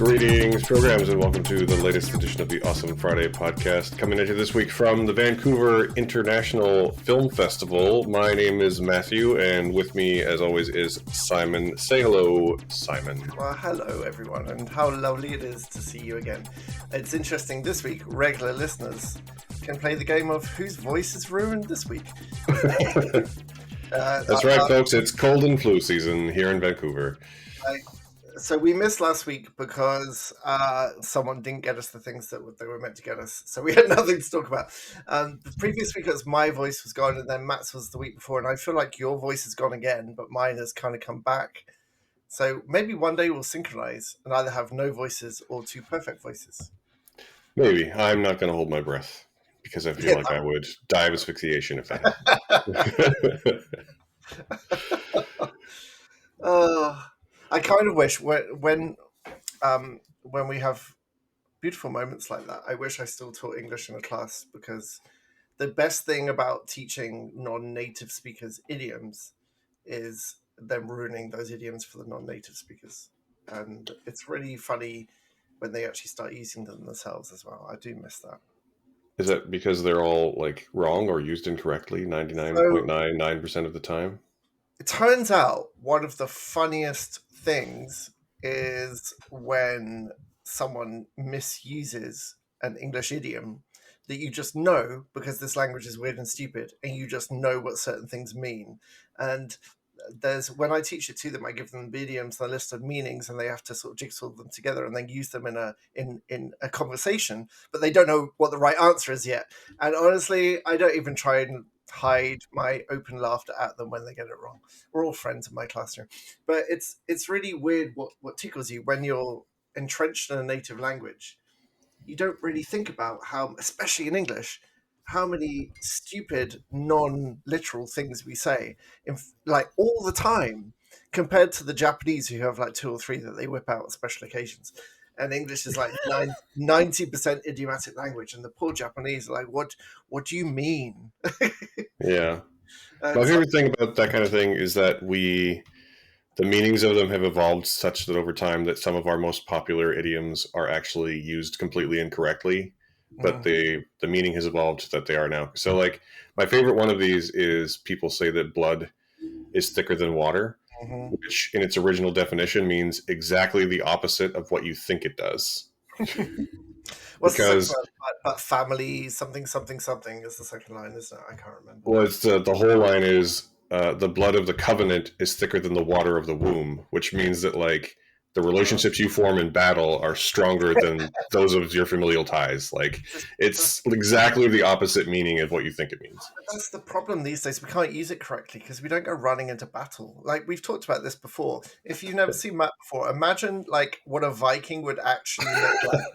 Greetings, programs, and welcome to the latest edition of the Awesome Friday podcast, coming at you this week from the Vancouver International Film Festival. My name is Matthew, and with me, as always, is Simon. Say hello, Simon. Well, hello, everyone, and how lovely it is to see you again. It's interesting, this week, regular listeners can play the game of whose voice is ruined this week. That's right, folks. It's cold and flu season here in Vancouver. So we missed last week because someone didn't get us the things that they were meant to get us. So we had nothing to talk about. The previous week, was my voice was gone, and then Matt's was the week before. And I feel like your voice is gone again, but mine has kind of come back. So maybe one day we'll synchronize and either have no voices or two perfect voices. Maybe. I'm not going to hold my breath because I feel like I would die of asphyxiation if that happened. I kind of wish when we have beautiful moments like that, I wish I still taught English in a class, because the best thing about teaching non-native speakers idioms is them ruining those idioms for the non-native speakers. And it's really funny when they actually start using them themselves as well. I do miss that. Is that because they're all like wrong or used incorrectly 99.99% of the time? It turns out one of the funniest things is when someone misuses an English idiom that you just know, because this language is weird and stupid, and you just know what certain things mean. And when I teach it to them, I give them the idioms and a list of meanings, and they have to sort of jigsaw them together and then use them in a conversation, but they don't know what the right answer is yet. And honestly, I don't even try and hide my open laughter at them when they get it wrong. We're all friends in my classroom. But it's really weird what tickles you when you're entrenched in a native language. You don't really think about how, especially in English, how many stupid non-literal things we say like all the time, compared to the Japanese, who have like two or three that they whip out at special occasions. And English is like 90% idiomatic language, and the poor Japanese are like, what do you mean? Yeah. My favorite thing about that kind of thing is that the meanings of them have evolved such that over time that some of our most popular idioms are actually used completely incorrectly, but the meaning has evolved that they are now. So like my favorite one of these is people say that blood is thicker than water, which in its original definition means exactly the opposite of what you think it does. What's because but family something is the second line, isn't it? I can't remember. Well, it's the whole line is the blood of the covenant is thicker than the water of the womb, which means that like the relationships you form in battle are stronger than those of your familial ties. Like it's exactly the opposite meaning of what you think it means. That's the problem these days. We can't use it correctly because we don't go running into battle. Like we've talked about this before. If you've never seen Matt before, imagine like what a Viking would actually look like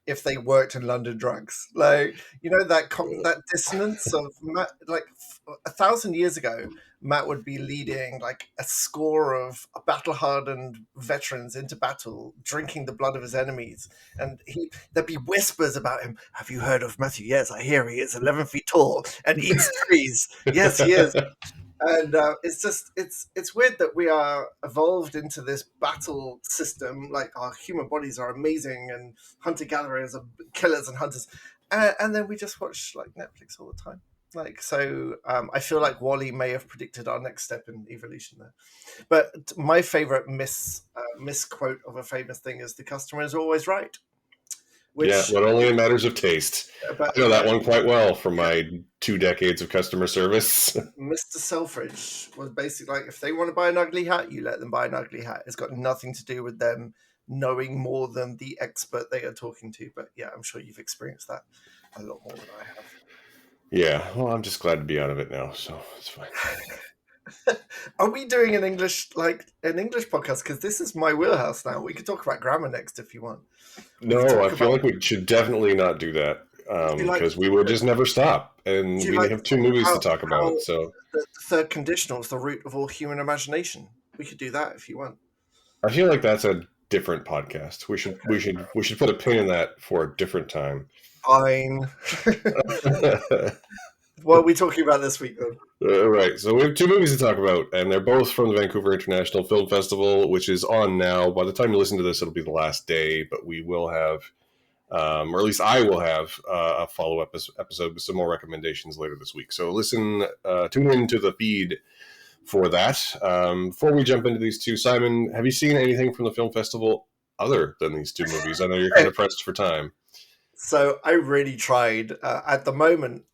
if they worked in London drugs. Like, you know, that dissonance of Matt, like 1,000 years ago, Matt would be leading like a score of battle-hardened veterans into battle, drinking the blood of his enemies. And there'd be whispers about him. Have you heard of Matthew? Yes, I hear he is 11 feet tall and eats trees. Yes, he is. And it's weird that we are evolved into this battle system. Like our human bodies are amazing, and hunter-gatherers are killers and hunters. And then we just watch like Netflix all the time. Like, so I feel like WALL-E may have predicted our next step in evolution there. But my favorite misquote of a famous thing is the customer is always right. But only in matters of taste. I know that one quite well from my 2 decades of customer service. Mr. Selfridge was basically like, if they want to buy an ugly hat, you let them buy an ugly hat. It's got nothing to do with them knowing more than the expert they are talking to. But yeah, I'm sure you've experienced that a lot more than I have. Yeah, well, I'm just glad to be out of it now, so it's fine. Are we doing an English podcast? Because this is my wheelhouse now. We could talk about grammar next if you want. No, I feel like we should definitely not do that because we would just never stop, and we have 2 movies to talk about. So the third conditional is the root of all human imagination. We could do that if you want. I feel like that's a different podcast. We should put a pin in that for a different time. Fine. What are we talking about this week, then? Right, so we have 2 movies to talk about, and they're both from the Vancouver International Film Festival, which is on now. By the time you listen to this, it'll be the last day, but we will have, or at least I will have, a follow-up episode with some more recommendations later this week. So tune into the feed for that. Before we jump into these two, Simon, have you seen anything from the film festival other than these 2 movies? I know you're kind of pressed for time. So I really tried. At the moment,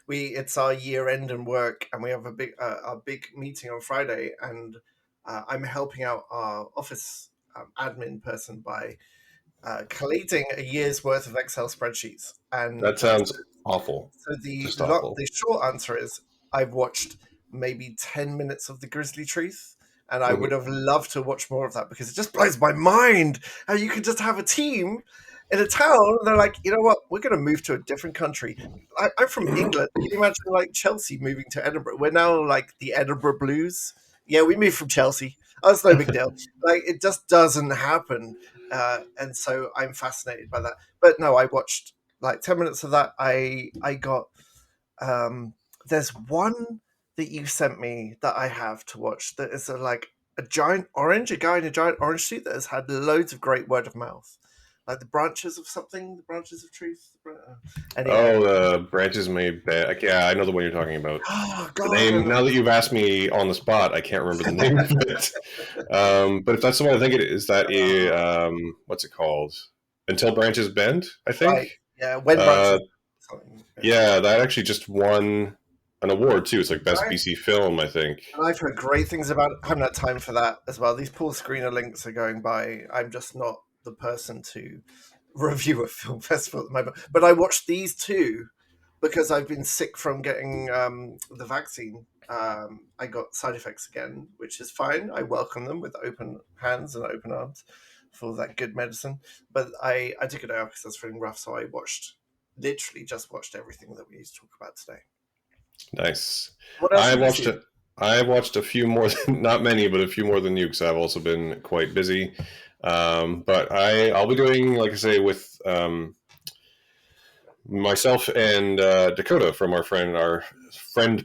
it's our year end and work, and we have a big meeting on Friday, and I'm helping out our office admin person by collating a year's worth of Excel spreadsheets. And That sounds awful. so Just awful. the short answer is I've watched maybe 10 minutes of The Grizzly Truth, and I would have loved to watch more of that because it just blows my mind how you can just have a team in a town and they're like, you know what, we're going to move to a different country. I'm from England. Can you imagine like Chelsea moving to Edinburgh? We're now like the Edinburgh Blues. Yeah, we moved from Chelsea. Oh, it's no big deal. Like, it just doesn't happen. And so I'm fascinated by that. But no, I watched like 10 minutes of that. I got there's one that you sent me that I have to watch that is a guy in a giant orange suit that has had loads of great word of mouth, like the branches of truth. Anyway. Oh, the branches may bend. Yeah, I know the one you're talking about. Oh The god, name, now that you've asked me on the spot, I can't remember the name of it. But if that's the one I think it is, what's it called? Until Branches Bend, I think. Right. Yeah, when branches. Yeah, that actually just won an award too. It's like best BC film, I think. And I've heard great things about it. I haven't had time for that as well. These poor screener links are going by. I'm just not the person to review a film festival at the moment. But I watched these 2 because I've been sick from getting the vaccine. I got side effects again, which is fine. I welcome them with open hands and open arms for that good medicine. But I took it out because I was feeling rough, so I literally just watched everything that we need to talk about today. Nice. What else I watched a few more, not many, but a few more than you, because I've also been quite busy. But I'll be doing, like I say, with myself and Dakota from our friend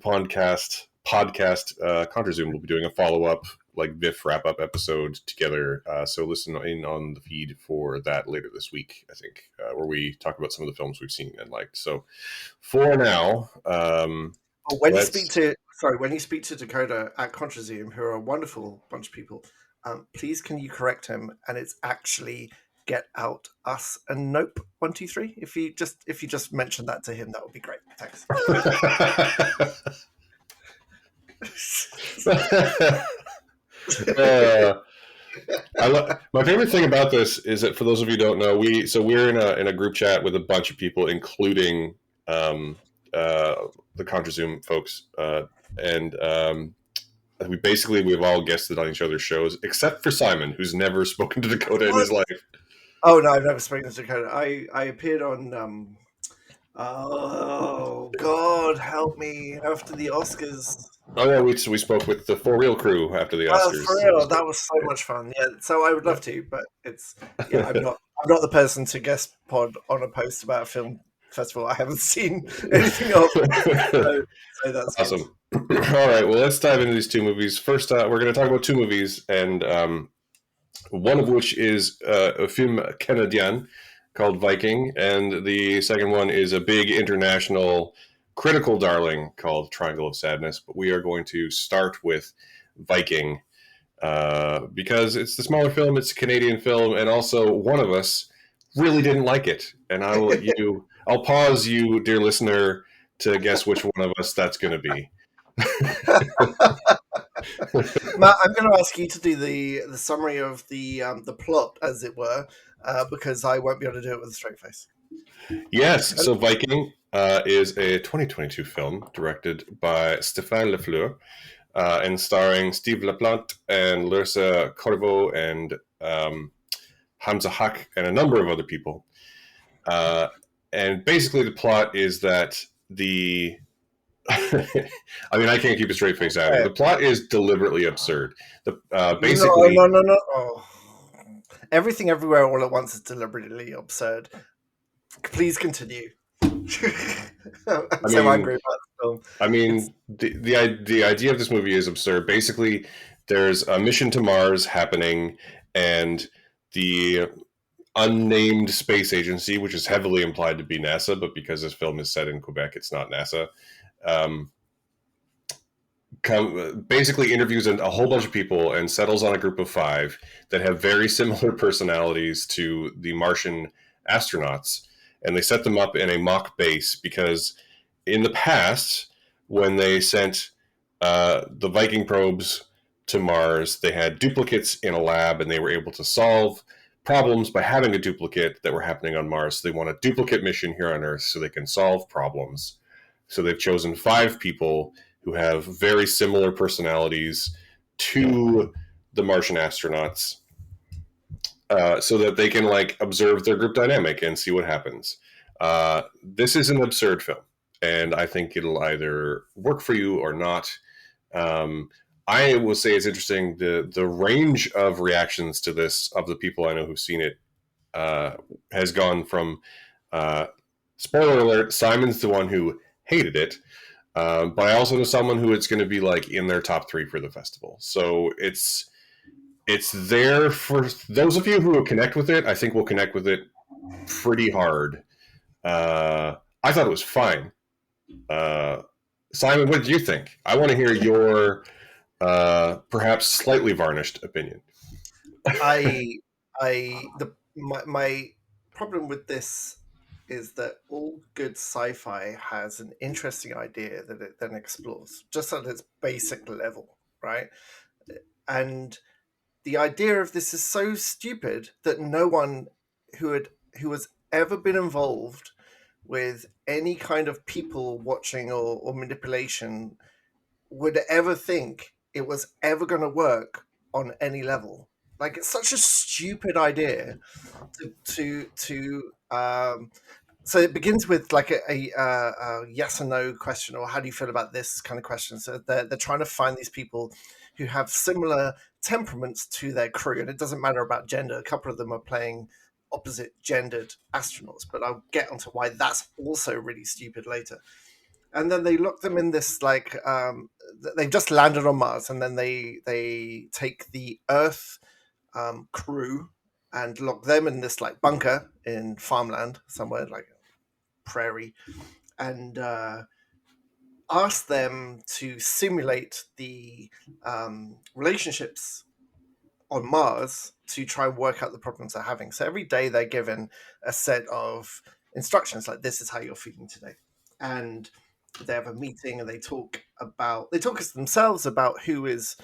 podcast ContraZoom. We'll be doing a follow-up, like VIFF wrap-up episode together. So listen in on the feed for that later this week, I think, where we talk about some of the films we've seen and liked. So for now, when you speak to Dakota at ContraZoom, who are a wonderful bunch of people, please can you correct him? And it's actually Get Out Us and Nope 1 2 3. If you just mention that to him, that would be great. Thanks. My favorite thing about this is that, for those of you who don't know, we're in a group chat with a bunch of people, including the ContraZoom folks, and we've all guested on each other's shows, except for Simon, who's never spoken to Dakota in his life. Oh no, I've never spoken to Dakota. I appeared on oh God, help me, after the Oscars. Oh yeah, we spoke with the For Real crew after the Oscars. For real, that was so much fun. Yeah, so I would love to, but I'm not the person to guest pod on a post about a film festival I haven't seen anything of. So that's awesome. Good. All right, well, let's dive into these 2 movies. First, we're going to talk about 2 movies, and one of which is a film Canadien called Viking, and the second one is a big international critical darling called Triangle of Sadness. But we are going to start with Viking because it's the smaller film, it's a Canadian film, and also one of us really didn't like it. And I'll pause you, dear listener, to guess which one of us that's going to be. Matt, I'm going to ask you to do the summary of the plot, as it were, because I won't be able to do it with a straight face. Yes, so Viking is a 2022 film directed by Stéphane Lafleur and starring Steve Laplante and Lursa Corvo and Hamza Haq and a number of other people. And basically the plot is that I mean, I can't keep a straight face out. The plot is deliberately absurd. Basically, no. Oh. Everything, Everywhere, All at Once is deliberately absurd. Please continue. I'm I so mean, angry about the film. I It's mean, the idea of this movie is absurd. Basically, there's a mission to Mars happening, and the unnamed space agency, which is heavily implied to be NASA, but because this film is set in Quebec, it's not NASA. Um, basically interviews a whole bunch of people and settles on a group of 5 that have very similar personalities to the Martian astronauts, and they set them up in a mock base because in the past, when they sent the Viking probes to Mars, they had duplicates in a lab, and they were able to solve problems by having a duplicate that were happening on Mars. So they want a duplicate mission here on Earth so they can solve problems. So they've chosen 5 people who have very similar personalities to the Martian astronauts, so that they can like observe their group dynamic and see what happens. This is an absurd film, and I think it'll either work for you or not. Um, I will say it's interesting the range of reactions to this of the people I know who've seen it has gone from spoiler alert, Simon's the one who hated it, but I also know someone who it's going to be like in their top 3 for the festival. So it's there for those of you who will connect with it. I think we'll connect with it pretty hard. I thought it was fine. Simon, what did you think? I want to hear your perhaps slightly varnished opinion. I my problem with this is that all good sci-fi has an interesting idea that it then explores just at its basic level, right? And the idea of this is so stupid that no one who has ever been involved with any kind of people watching or manipulation would ever think it was ever going to work on any level. Like it's such a stupid idea to so it begins with like a yes or no question, or how do you feel about this kind of question. So they're trying to find these people who have similar temperaments to their crew, and it doesn't matter about gender. A couple of them are playing opposite gendered astronauts, but I'll get onto why that's also really stupid later. And then they lock them in this like they've just landed on Mars, and then they take the Earth crew and lock them in this like bunker in farmland somewhere, like prairie, and ask them to simulate the relationships on Mars to try and work out the problems they're having. So every day they're given a set of instructions, like this is how you're feeling today, and they have a meeting and they talk as themselves about who is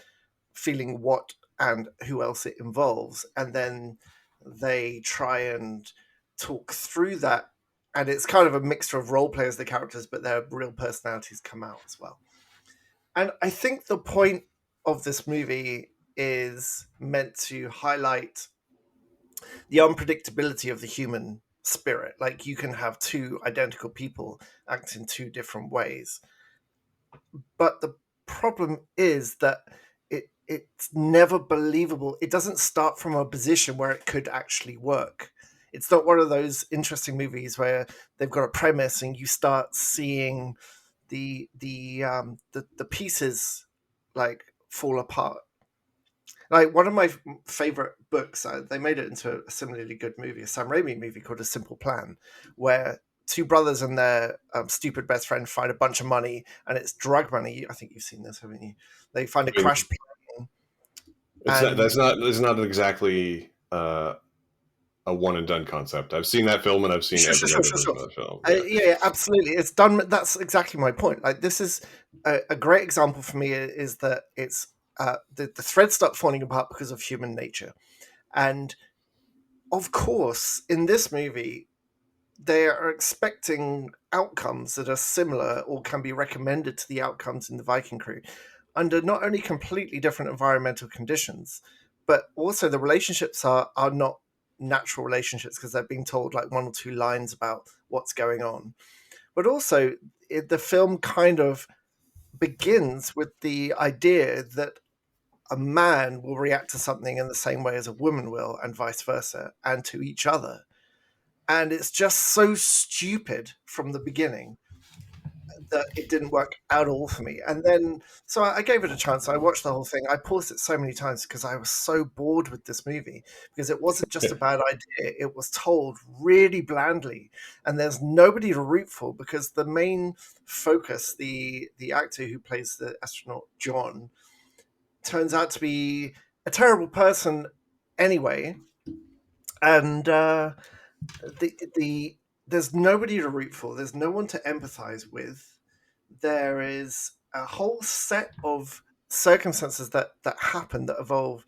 feeling what and who else it involves, and then they try and talk through that, and it's kind of a mixture of role players, the characters, but their real personalities come out as well. And I think the point of this movie is meant to highlight the unpredictability of the human spirit. Like you can have 2 identical people act in 2 different ways, but the problem is that it's never believable. It doesn't start from a position where it could actually work. It's not one of those interesting movies where they've got a premise and you start seeing the pieces like fall apart. Like one of my favorite books, they made it into a similarly good movie, a Sam Raimi movie called A Simple Plan, where 2 brothers and their stupid best friend find a bunch of money, and it's drug money. I think you've seen this, haven't you? They find a crash plane. That's not exactly a one and done concept. I've seen that film, and I've seen every other version of that film. Yeah, absolutely. It's done. That's exactly my point. Like this is a great example for me is that it's the threads start falling apart because of human nature, and of course, in this movie, they are expecting outcomes that are similar or can be recommended to the outcomes in the Viking crew under not only completely different environmental conditions, but also the relationships are not natural relationships because they're being told like 1 or 2 lines about what's going on. But also, the film kind of begins with the idea that a man will react to something in the same way as a woman will, and vice versa, and to each other. and it's just so stupid from the beginning that it didn't work at all for me. And then, so I gave it a chance. I watched the whole thing. I paused it so many times because I was so bored with this movie, because it wasn't just a bad idea. It was told really blandly, and there's nobody to root for, because the main focus, the actor who plays the astronaut John, turns out to be a terrible person anyway. And the there's nobody to root for. There's no one to empathize with. There is a whole set of circumstances that happen, that evolve,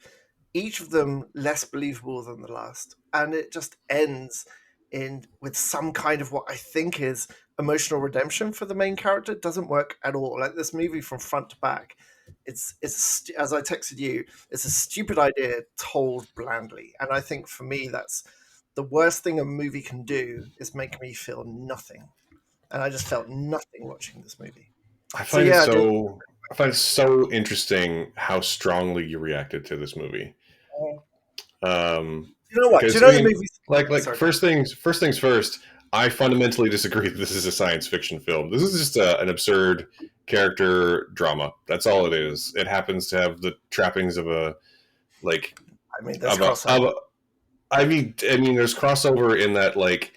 each of them less believable than the last, and it just ends in with some kind of what I think is emotional redemption for the main character. It doesn't work at all. Like, this movie from front to back, it's as I texted you, it's a stupid idea told blandly, and I think for me that's the worst thing a movie can do, is make me feel nothing. And I just felt nothing watching this movie. I find it so interesting how strongly you reacted to this movie. You know what? Do you know the movie? Like first things first. I fundamentally disagree that this is a science fiction film. This is just an absurd character drama. That's all it is. It happens to have the trappings of a like. I mean, there's crossover. I mean, there's crossover in that, like,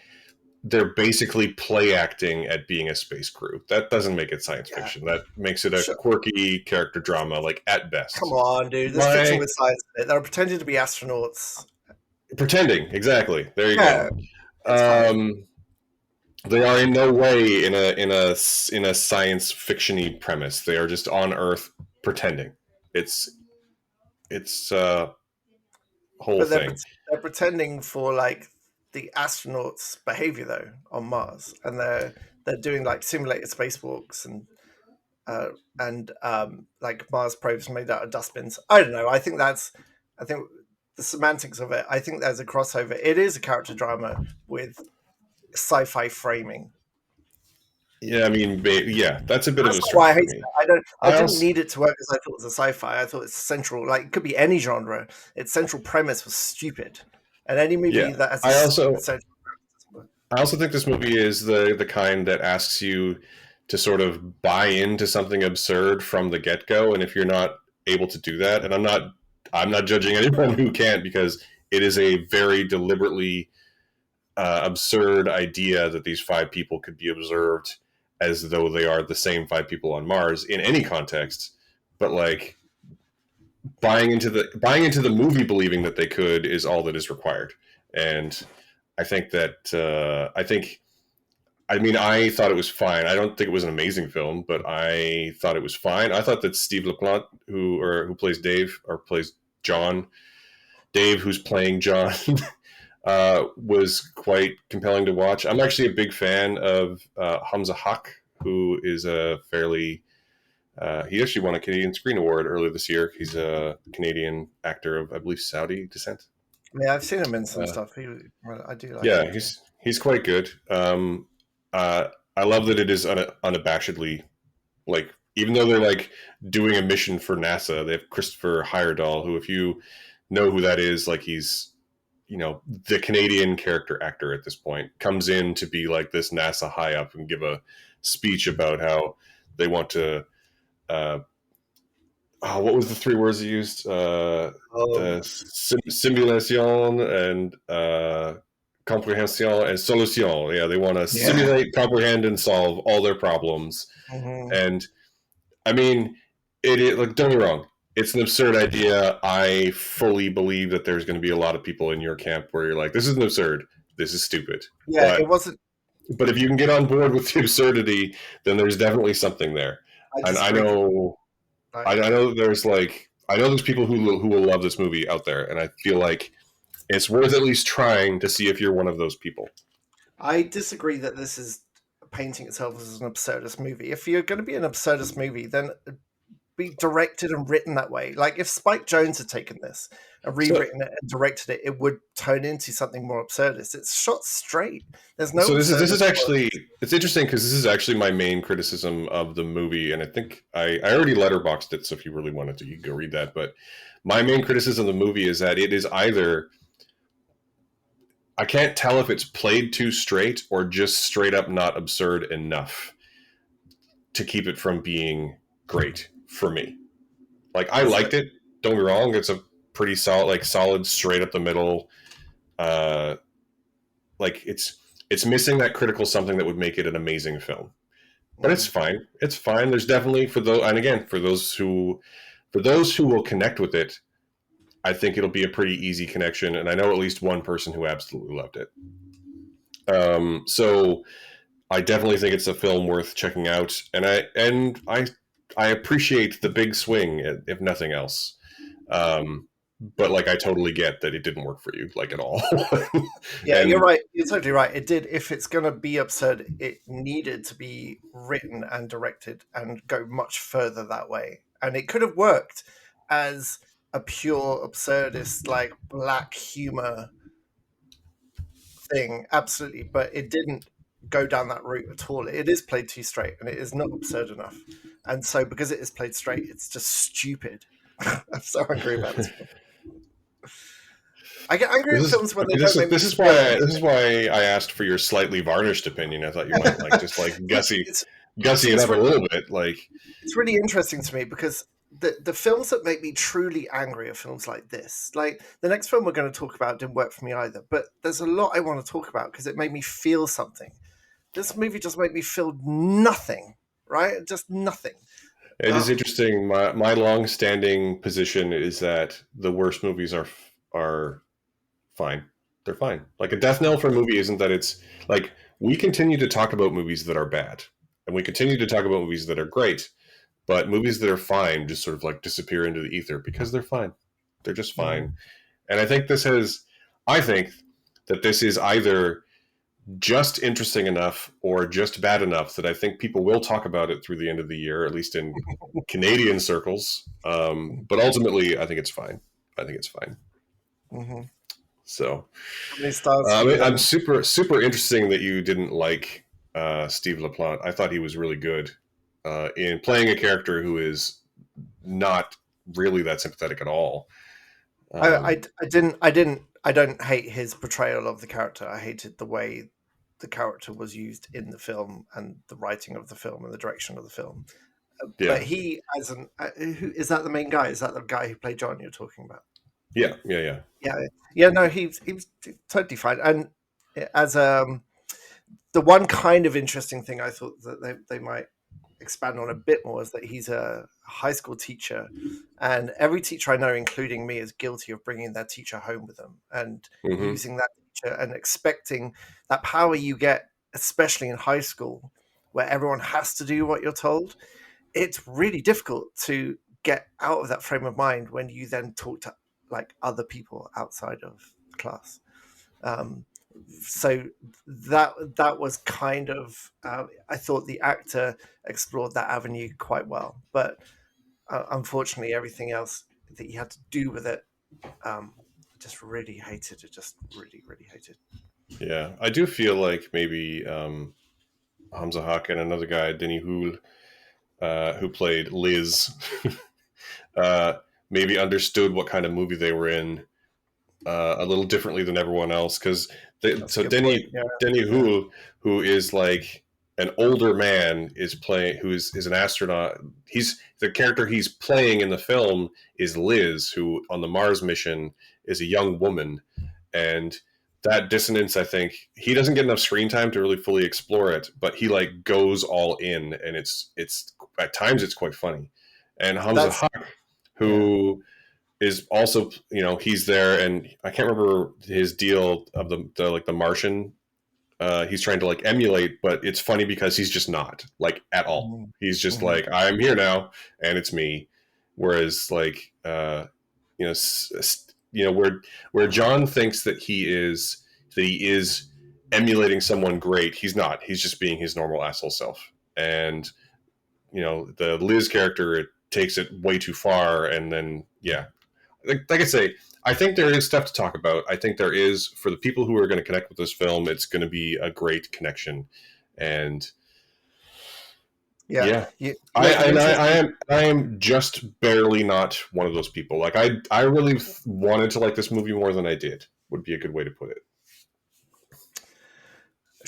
they're basically play acting at being a space crew. That doesn't make it science fiction. That makes it a quirky character drama, like, at best. Come on, dude. There's fiction with science in it. They're pretending to be astronauts. Pretending, exactly. There you go. They are in no way in a science fiction-y premise. They are just on Earth pretending. It's whole thing. They're pretending for, like, the astronauts' behavior though on Mars, and they're doing, like, simulated spacewalks and like Mars probes made out of dustbins. I don't know. I think the semantics of it. I think there's a crossover. It is a character drama with sci-fi framing. Yeah, I mean, that's a bit of a stretch why I for hate me. it. I didn't need it to work because I thought it was a sci-fi. I thought it's central. Like, it could be any genre. Its central premise was stupid, and any movie that has central premise. I also think this movie is the kind that asks you to sort of buy into something absurd from the get-go, and if you're not able to do that, and I'm not judging anyone who can't, because it is a very deliberately absurd idea that these 5 people could be observed as though they are the same 5 people on Mars in any context. But, like, buying into the movie believing that they could is all that is required. And I think that I thought it was fine. I don't think it was an amazing film, but I thought it was fine. I thought that Steve LaPlante, who plays Dave, or plays John, Dave, who's playing John, was quite compelling to watch. I'm actually a big fan of Hamza Haq, who is a fairly... he actually won a Canadian Screen Award earlier this year. He's a Canadian actor of, I believe, Saudi descent. Yeah, I've seen him in some stuff. I do like. Yeah, he's quite good. I love that it is unabashedly, like, even though they're, like, doing a mission for NASA, they have Christopher Heyerdahl, who, if you know who that is, like, he's, the Canadian character actor at this point, comes in to be, like, this NASA high up and give a speech about how they want to what was the 3 words he used? Simulation and comprehension and solution. Yeah, they want to simulate, comprehend, and solve all their problems. Mm-hmm. And I mean, like, don't get me wrong, it's an absurd idea. I fully believe that there's going to be a lot of people in your camp where you're like, this isn't absurd, this is stupid. Yeah, it wasn't. But if you can get on board with the absurdity, then there's definitely something there. And I know there's people who will love this movie out there, and I feel like it's worth at least trying to see if you're one of those people. I disagree that this is painting itself as an absurdist movie. If you're going to be an absurdist movie, then be directed and written that way. Like, if Spike Jonze had taken this and rewritten it and directed it, it would turn into something more absurdist. It's shot straight. There's no. So this is actually, it's interesting because this is actually my main criticism of the movie, and I think I already letterboxed it. So if you really wanted to, you can go read that. But my main criticism of the movie is that it is either I can't tell if it's played too straight or just straight up not absurd enough to keep it from being great for me. Like, I liked it. Don't get me wrong. It's a pretty solid, straight up the middle. Like, it's missing that critical something that would make it an amazing film. But it's fine. It's fine. There's definitely for those who will connect with it, I think it'll be a pretty easy connection. And I know at least one person who absolutely loved it. So I definitely think it's a film worth checking out. And I appreciate the big swing, if nothing else. But like, I totally get that it didn't work for you, like, at all. Yeah, you're right. You're totally right. It did. If it's going to be absurd, it needed to be written and directed and go much further that way. And it could have worked as a pure absurdist, like, black humor thing, absolutely. But it didn't go down that route at all. It is played too straight, and it is not absurd enough. And so, because it is played straight, it's just stupid. I'm so angry about this film. I get angry at films when they don't make this is why I asked for your slightly varnished opinion. I thought you might like just like gussy it up a little bit. Like, it's really interesting to me because the films that make me truly angry are films like this. Like, the next film we're going to talk about didn't work for me either, but there's a lot I want to talk about because it made me feel something. This movie just made me feel nothing, right? Just nothing. It is interesting. My long-standing position is that the worst movies are fine. They're fine. Like, a death knell for a movie isn't that it's like, we continue to talk about movies that are bad, and we continue to talk about movies that are great, but movies that are fine just sort of like disappear into the ether because they're fine. They're just fine. And I think that this is either just interesting enough or just bad enough that I think people will talk about it through the end of the year, at least in Canadian circles. But ultimately, I think it's fine. So, I'm super interesting that you didn't like Steve LaPlante. I thought he was really good in playing a character who is not really that sympathetic at all. I don't hate his portrayal of the character. I hated the way the character was used in the film and the writing of the film and the direction of the film. But he, as who is that the main guy? Is that the guy who played John you're talking about? Yeah. No, he was totally fine. And as the one kind of interesting thing I thought that they might expand on a bit more is that he's a high school teacher, and every teacher I know, including me, is guilty of bringing their teacher home with them and using that teacher and expecting that power you get, especially in high school, where everyone has to do what you're told. It's really difficult to get out of that frame of mind when you then talk to like other people outside of class. So that was kind of I thought the actor explored that avenue quite well, but unfortunately everything else that he had to do with it, just really hated it. Just really hated. Yeah, I do feel like maybe Hamza Haq and another guy, Denny Houle, who played Liz, maybe understood what kind of movie they were in a little differently than everyone else. Because Denny Houle, who is like an older man, is an astronaut. He's the character he's playing in the film is Liz, who on the Mars mission is a young woman, and that dissonance, I think he doesn't get enough screen time to really fully explore it, but he like goes all in, and it's at times it's quite funny. And Hamza Haq, who is also, he's there, and I can't remember his deal of the Martian. He's trying to like emulate, but it's funny because he's just not like at all. He's just like, I'm here now, and it's me. Whereas like, where John thinks that he is emulating someone great, he's not. He's just being his normal asshole self. And the Liz character, it takes it way too far. And then like I say, I think there is stuff to talk about. I think there is, for the people who are going to connect with this film, it's going to be a great connection. And I am just barely not one of those people. Like I really wanted to like this movie more than I did, would be a good way to put it.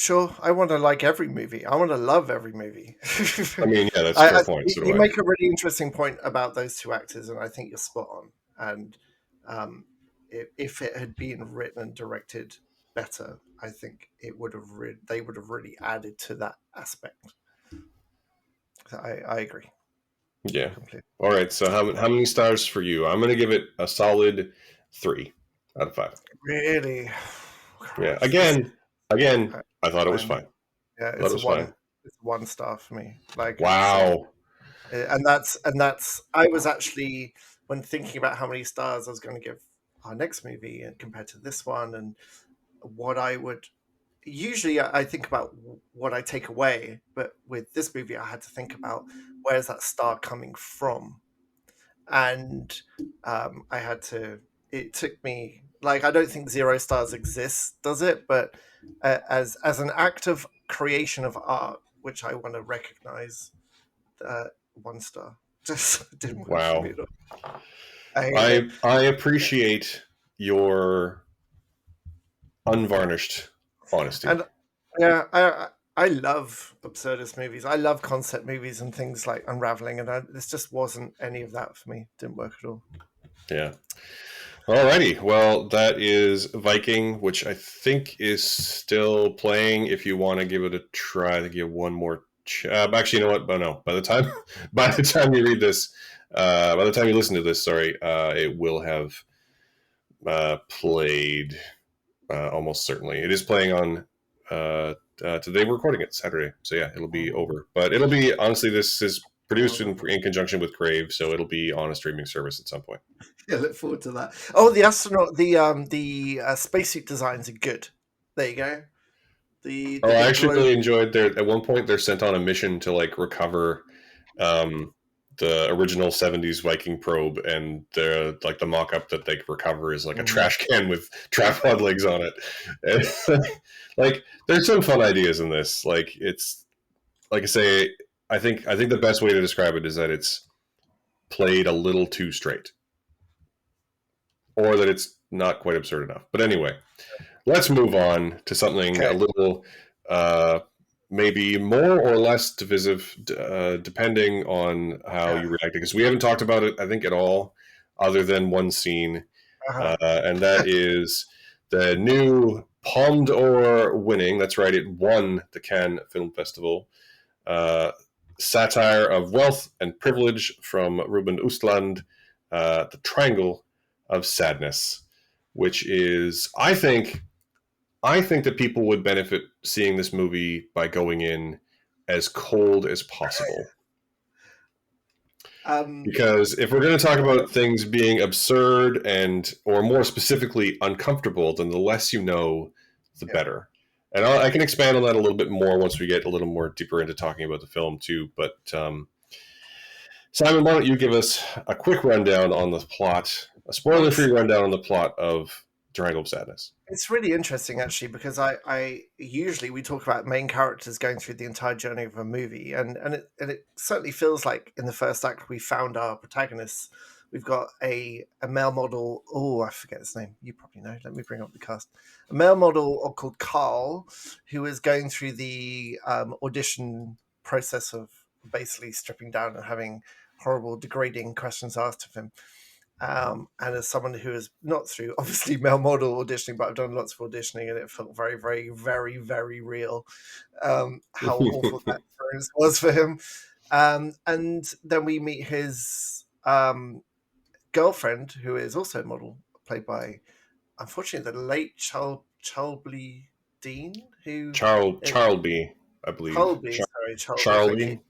Sure, I want to like every movie. I want to love every movie. I mean, yeah, that's a fair point. So do You I. make a really interesting point about those two actors, and I think you're spot on. And um, if it had been written and directed better, I think it would have they would have really added to that aspect. So I agree Yeah. completely. All right. So how many stars for you? I'm gonna give it a solid 3 out of 5. Really, Yeah. Christ, this Again, uh, I thought it was fine. fine. Yeah, I thought it was fine. it's a 1 star for me. Like it's Wow. and that's I was actually, when thinking about how many stars I was going to give our next movie and compared to this one, and what I would usually, I think about what I take away, but with this movie I had to think about where's that star coming from. And I had to, it took me, like, I don't think 0 stars exists, does it? But as an act of creation of art, which I want to recognize, 1 star just didn't work for me Wow. at all. I hate it. I appreciate your unvarnished honesty. And yeah, I love absurdist movies. I love concept movies and things like Unraveling, and this just wasn't any of that for me. Didn't work at all. Yeah. Alrighty. Well, that is Viking, which I think is still playing. If you want to give it a try, I think you have one more. Actually, you know what? But no. By the time, by the time you read this, by the time you listen to this, sorry, it will have played almost certainly. It is playing on. Today we're recording it Saturday, so yeah, it'll be over. But it'll be, honestly, this is produced in conjunction with Crave, so it'll be on a streaming service at some point. Yeah, look forward to that. Oh, the astronaut, the spacesuit designs are good. There you go. Oh, I The actually globe. really enjoyed their. At one point, they're sent on a mission to like recover um, the original '70s Viking probe, and the mock-up that they recover is like a trash can with tripod legs on it. And, like, there's some fun ideas in this. Like, it's like I say, I think the best way to describe it is that it's played a little too straight, or that it's not quite absurd enough. But anyway, let's move on to something a Okay. little maybe more or less divisive, depending on how you react. Because we haven't talked about it, I think, at all, other than one scene, Uh-huh. and that is the new Palme d'Or winning. That's right, it won the Cannes Film Festival. Satire of wealth and privilege from Ruben Östlund, The Triangle of Sadness, which is, I think that people would benefit seeing this movie by going in as cold as possible. Because if we're going to talk about things being absurd and, or more specifically, uncomfortable, then the less you know, the better. And I can expand on that a little bit more once we get a little more deeper into talking about the film too. But Simon, why don't you give us a quick rundown on the plot, a spoiler-free rundown on the plot of Triangle of Sadness? It's really interesting, actually, because I usually we talk about main characters going through the entire journey of a movie, and it certainly feels like in the first act we found our protagonists. We've got a male model. Oh, I forget his name. You probably know. Let me bring up the cast. A male model called Carl, who is going through the audition process of basically stripping down and having horrible, degrading questions asked of him. And as someone who is not through obviously male model auditioning, but I've done lots of auditioning, and it felt very, very, very, very real. How awful that experience was for him. And then we meet his girlfriend, who is also a model, played by, unfortunately, the late Charlby Dean, who Charlby, I believe. Charlby, sorry, Charlby,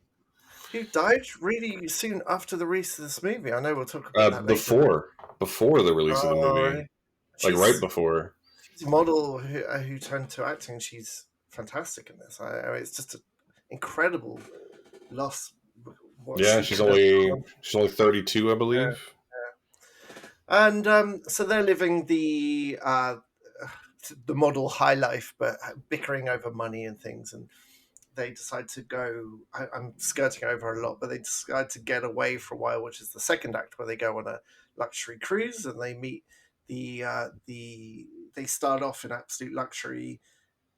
who died really soon after the release of this movie. I know we'll talk about that later. Before the release of the movie, Really? like right before. She's a model who turned to acting. She's fantastic in this. It's just an incredible loss. Yeah, she's only 32, I believe. And so they're living the model high life, but bickering over money and things. And they decide to go. I'm skirting over a lot, but they decide to get away for a while, which is the second act, where they go on a luxury cruise and they meet they start off in absolute luxury,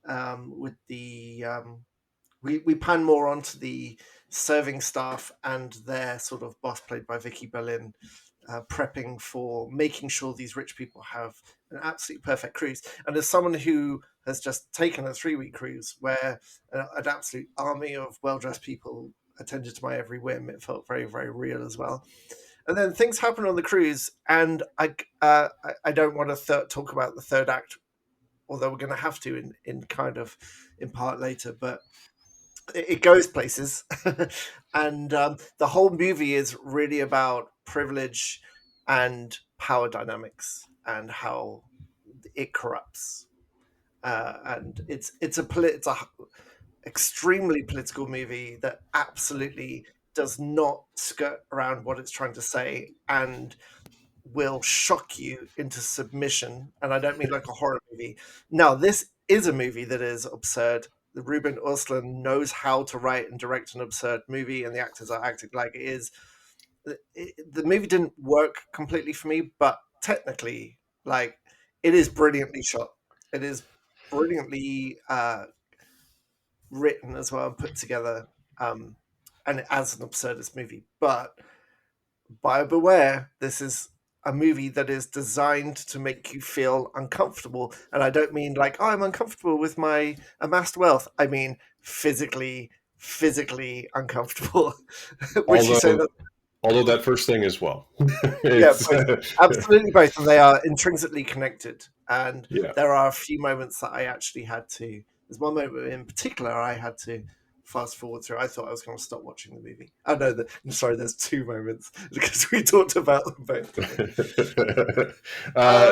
with the we pan more onto the serving staff and their sort of boss, played by Vicky Berlin, prepping for making sure these rich people have an absolutely perfect cruise. And as someone who has just taken a 3-week cruise where an absolute army of well-dressed people attended to my every whim, it felt very, very real as well. And then things happen on the cruise, and I don't want to talk about the third act, although we're going to have to in kind of in part later, but it goes places. And the whole movie is really about privilege and power dynamics and how it corrupts. And it's a extremely political movie that absolutely does not skirt around what it's trying to say, and will shock you into submission. And I don't mean like a horror movie. Now, this is a movie that is absurd. The Ruben Östlund knows how to write and direct an absurd movie, and the actors are acting like it is. The movie didn't work completely for me, but technically, like, it is brilliantly shot. It is brilliantly written as well and put together, and as an absurdist movie. But buyer beware, this is a movie that is designed to make you feel uncomfortable. And I don't mean like, oh, I'm uncomfortable with my amassed wealth. I mean physically uncomfortable. Which you say that. Although that first thing as well. Yeah, absolutely both. And they are intrinsically connected. And yeah. There are a few moments that I actually had to. There's one moment in particular I had to fast forward through. I thought I was going to stop watching the movie. Oh no, I'm sorry. There's 2 moments because we talked about them both.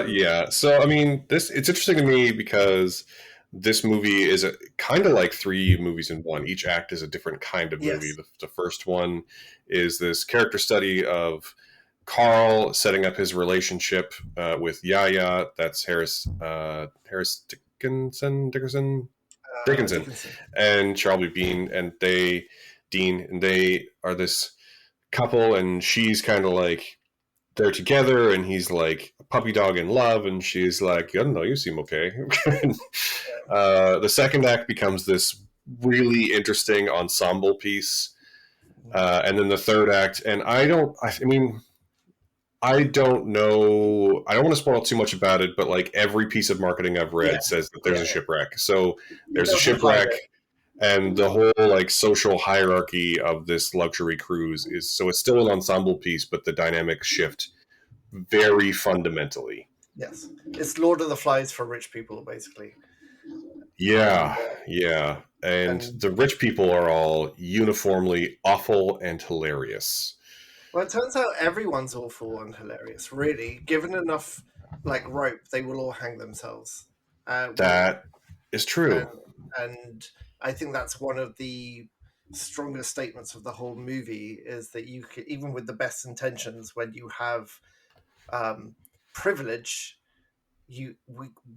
Yeah. So I mean, it's interesting to me because this movie is kind of like 3 movies in one. Each act is a different kind of movie. Yes. The first one is this character study of Carl setting up his relationship with Yaya. That's Harris Dickinson, and Charlie Bean, and Dean, and they are this couple, and she's kind of like, they're together, and he's like a puppy dog in love, and she's like, I don't know, you seem okay. The second act becomes this really interesting ensemble piece, and then the third act, and I don't know. I don't want to spoil too much about it, but like every piece of marketing I've read says that there's a shipwreck. So there's a shipwreck, and the whole like social hierarchy of this luxury cruise is, so it's still an ensemble piece, but the dynamics shift very fundamentally. Yes. It's Lord of the Flies for rich people, basically. Yeah. And the rich people are all uniformly awful and hilarious. Well, it turns out everyone's awful and hilarious, really. Given enough like rope, they will all hang themselves. That is true. And I think that's one of the strongest statements of the whole movie, is that you can, even with the best intentions, when you have privilege,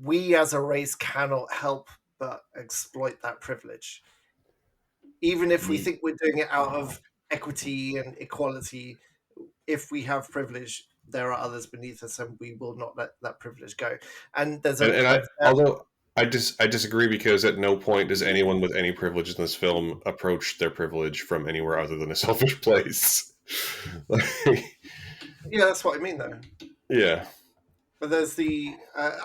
we as a race cannot help but exploit that privilege. Even if we think we're doing it out of equity and equality, if we have privilege, there are others beneath us, and we will not let that privilege go. And there's although I disagree, because at no point does anyone with any privilege in this film approach their privilege from anywhere other than a selfish place. Yeah, that's what I mean, though. Yeah. But there's I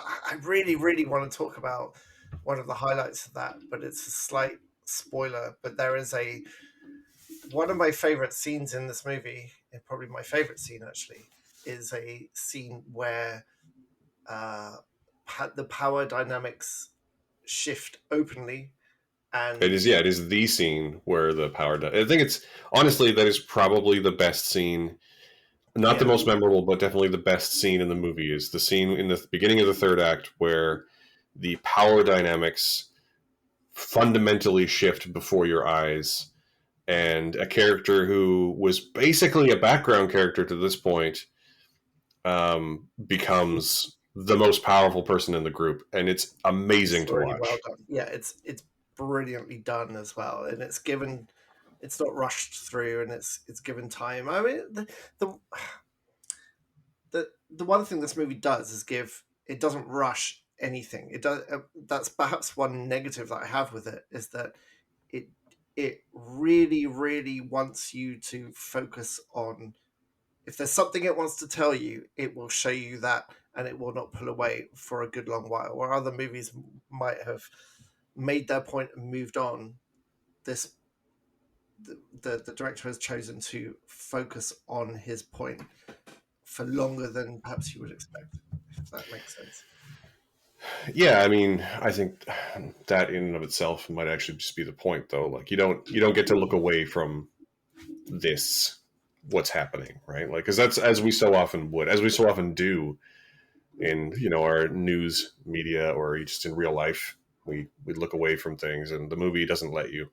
really, really want to talk about one of the highlights of that, but it's a slight spoiler. But there is one of my favorite scenes in this movie, and probably my favorite scene actually, is a scene where the power dynamics shift openly. And it is the scene where the power I think it's, honestly, that is probably the best scene. Not the most memorable, but definitely the best scene in the movie is the scene in the beginning of the third act where the power dynamics fundamentally shift before your eyes, and a character who was basically a background character to this point becomes the most powerful person in the group, and it's amazing to watch. Well done. Yeah, it's brilliantly done as well, and it's not rushed through, and it's given time. I mean, the one thing this movie does is it doesn't rush anything. It does. That's perhaps one negative that I have with it, is that it it really, really wants you to focus on, if there's something it wants to tell you, it will show you that, and it will not pull away for a good long while. Where other movies might have made their point and moved on, this the director has chosen to focus on his point for longer than perhaps you would expect, if that makes sense. Yeah, I mean, I think that in and of itself might actually just be the point, though. Like, you don't get to look away from this, what's happening, right? Like, because that's, as we so often do in, our news media, or just in real life, we look away from things, and the movie doesn't let you,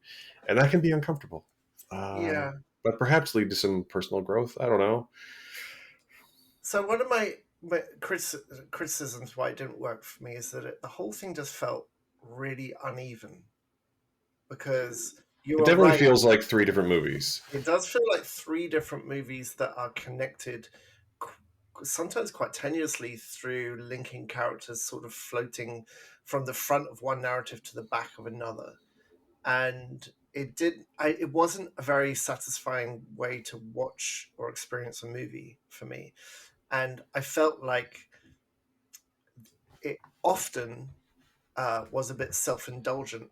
and that can be uncomfortable. Yeah. But perhaps lead to some personal growth. I don't know. So one of my criticisms why it didn't work for me is that the whole thing just felt really uneven, because you It are definitely right. feels like three different movies. It does feel like three different movies that are connected sometimes quite tenuously through linking characters sort of floating from the front of one narrative to the back of another. And it wasn't a very satisfying way to watch or experience a movie for me. And I felt like it often was a bit self-indulgent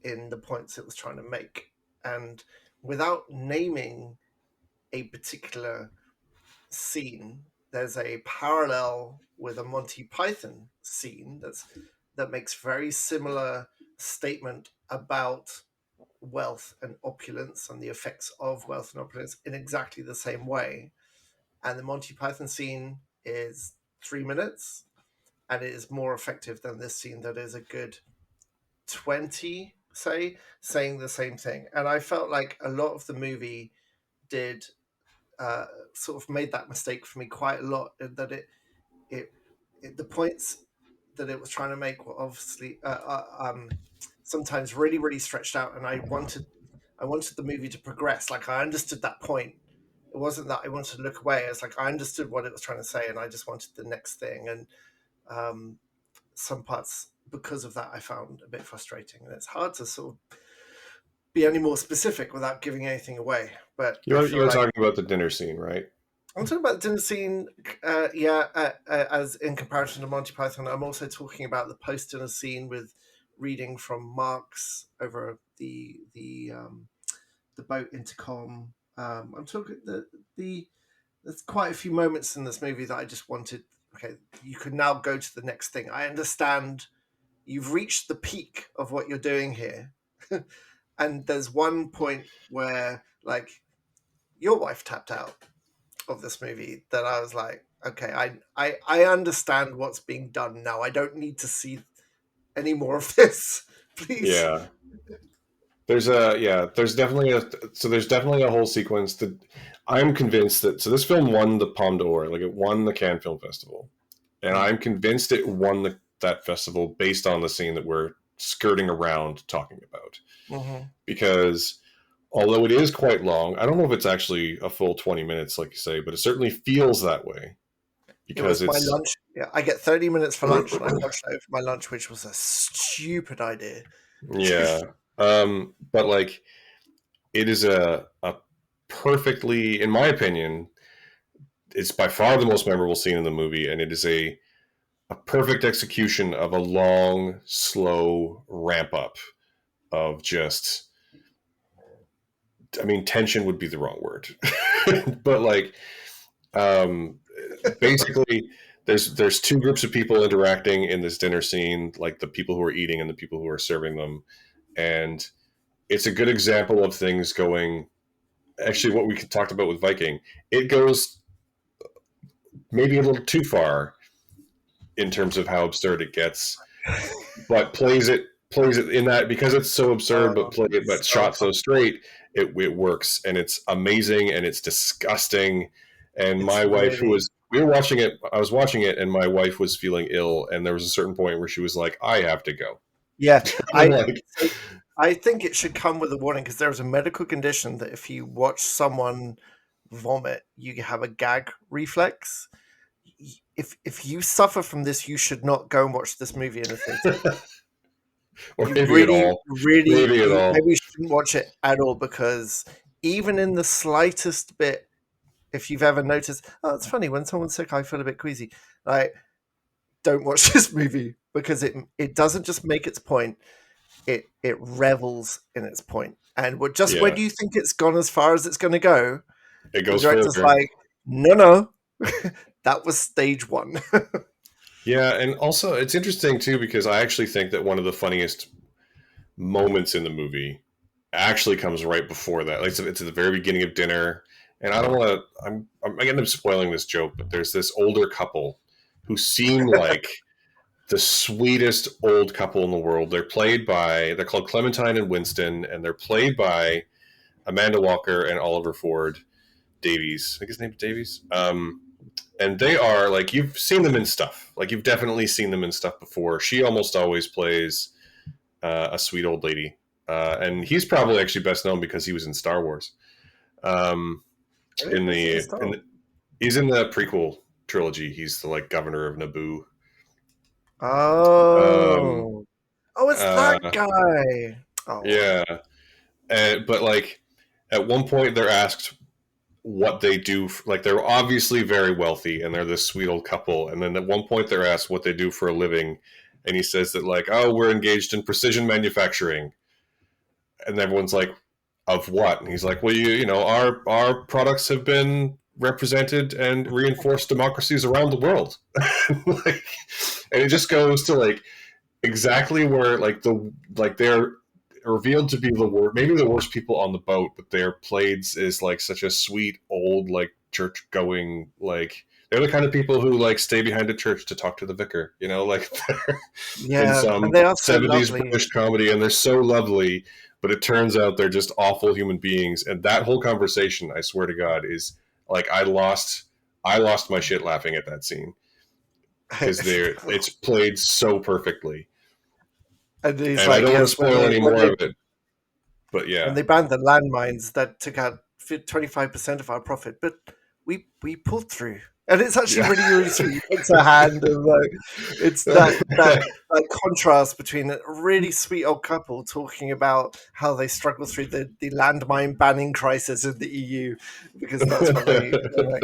in the points it was trying to make, and without naming a particular scene, there's a parallel with a Monty Python scene that makes very similar statement about wealth and opulence and the effects of wealth and opulence in exactly the same way. And the Monty Python scene is 3 minutes, and it is more effective than this scene that is a good 20, say, saying the same thing. And I felt like a lot of the movie did sort of made that mistake for me quite a lot, that it, the points that it was trying to make were obviously sometimes really, really stretched out, and I wanted the movie to progress. Like, I understood that point. It wasn't that I wanted to look away. It's like I understood what it was trying to say, and I just wanted the next thing. And um, some parts, because of that, I found a bit frustrating, and it's hard to sort of be any more specific without giving anything away. But I feel You're like talking about the dinner scene, right? I'm talking about the dinner scene, as in comparison to Monty Python. I'm also talking about the post-dinner scene with reading from Marx over the boat intercom. I'm talking the there's quite a few moments in this movie that I just wanted. Okay, you can now go to the next thing. I understand you've reached the peak of what you're doing here, and there's one point where, like, your wife tapped out of this movie that I was like, okay, I understand what's being done now. I don't need to see any more of this, please. Yeah. There's definitely a whole sequence that I'm convinced that, so this film won the Palme d'Or, like it won the Cannes Film Festival, and I'm convinced it won that festival based on the scene that we're skirting around talking about, Mm-hmm. because although it is quite long, I don't know if it's actually a full 20 minutes like you say, but it certainly feels that way, It because was my it's lunch. Yeah, I get 30 minutes for lunch, and I watched it over my lunch, which was a stupid idea. yeah. But like, it is a perfectly, in my opinion, it's by far the most memorable scene in the movie, and it is a perfect execution of a long, slow ramp up of just, I mean, tension would be the wrong word, but like, um, basically, there's two groups of people interacting in this dinner scene, like the people who are eating and the people who are serving them, and it's a good example of things going. Actually, what we talked about with Viking, it goes maybe a little too far in terms of how absurd it gets, but plays it in that, because it's so absurd, but So shot so straight, it works, and it's amazing, and it's disgusting. And it's my wife, really, I was watching it, and my wife was feeling ill, and there was a certain point where she was like, "I have to go." yeah. I'm I like, so I think it should come with a warning, because there's a medical condition that if you watch someone vomit, you have a gag reflex. if you suffer from this, you should not go and watch this movie in the theater. Or You maybe at really, all. really, Maybe at all. maybe you shouldn't watch it at all, because even in the slightest bit, if you've ever noticed, oh, it's funny when someone's sick, I feel a bit queasy. Like, don't watch this movie, because it doesn't just make its point; it revels in its point. And just when Yeah, you think it's gone as far as it's going to go, it the goes director's further. like, no, that was stage one. Yeah, and also it's interesting too because I actually think that one of the funniest moments in the movie actually comes right before that. Like it's at the very beginning of dinner, and I don't want to. I'm going to end up spoiling this joke, but there's this older couple who seem like the sweetest old couple in the world. They're called Clementine and Winston, and they're played by Amanda Walker and Oliver Ford Davies. I think his name's Davies. And they are like you've seen them in stuff. Like you've definitely seen them in stuff before. She almost always plays a sweet old lady, and he's probably actually best known because he was in Star Wars. Um, Really? in Was he a the star? in, he's in the prequel trilogy. He's the like governor of Naboo. Um, Oh, oh, it's that uh, guy. Oh, yeah, but like at one point they're asked what they do. Like they're obviously very wealthy and they're this sweet old couple. And then at one point they're asked what they do for a living, and he says that like, oh, we're engaged in precision manufacturing. And everyone's like, of what? And he's like, well, you know, our products have been represented and reinforced democracies around the world. Like, and it just goes to like exactly where like they're revealed to be the worst, maybe the worst people on the boat, but they're played as like such a sweet old like church going like they're the kind of people who like stay behind a church to talk to the vicar, you know, like they're in yeah, and some they are so 70s lovely. British comedy and they're so lovely, but it turns out they're just awful human beings. And that whole conversation, I swear to God, is like I lost my shit laughing at that scene because it's played so perfectly. And he's And I like, don't want to yes, spoil any more of it, but when yeah. they banned the landmines, that took out 25% of our profit, but we pulled through, and it's actually Yeah. really, really sweet. He puts a hand, and like, it's that contrast between a really sweet old couple talking about how they struggle through the landmine banning crisis in the EU, because that's what they're like.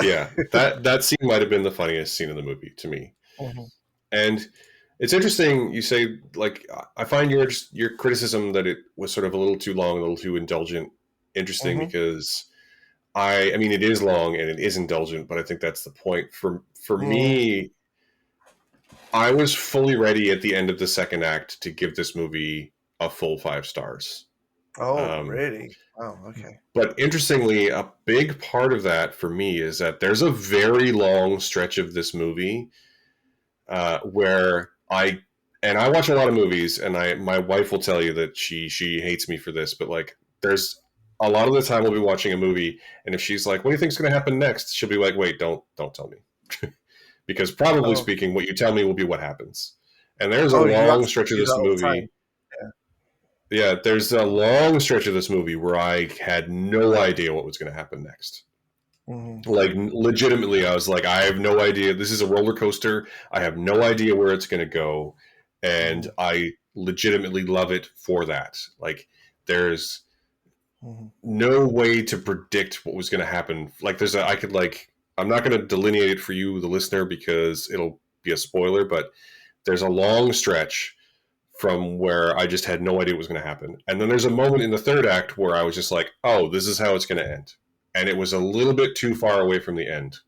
Yeah. That scene might have been the funniest scene in the movie to me. Mhm. And it's interesting you say like I find your criticism that it was sort of a little too long, a little too indulgent interesting Mhm. because I mean it is long and it is indulgent, but I think that's the point. For Mm. me, I was fully ready at the end of the second act to give this movie a full 5 stars. Oh, Um, really? Oh, okay. but interestingly, a big part of that for me is that there's a very long stretch of this movie where I watch a lot of movies, and my wife will tell you that she hates me for this, but like there's a lot of the time we'll be watching a movie, and if she's like, "What do you think's going to happen next?" She'll be like, "Wait, don't tell me," because probably Oh, speaking, what you tell me will be what happens. And there's a oh, you long stretch absolutely of do that this all the time. movie. Yeah, there's a long stretch of this movie where I had no idea what was going to happen next. Mhm. Like legitimately, I was like, I have no idea. This is a roller coaster. I have no idea where it's going to go, and Mhm. I legitimately love it for that. Like, there's Mhm. no way to predict what was going to happen. Like, I could like, I'm not going to delineate it for you, the listener, because it'll be a spoiler. But there's a long stretch from where I just had no idea what was going to happen. And then there's a moment in the third act where I was just like, oh, this is how it's going to end. And it was a little bit too far away from the end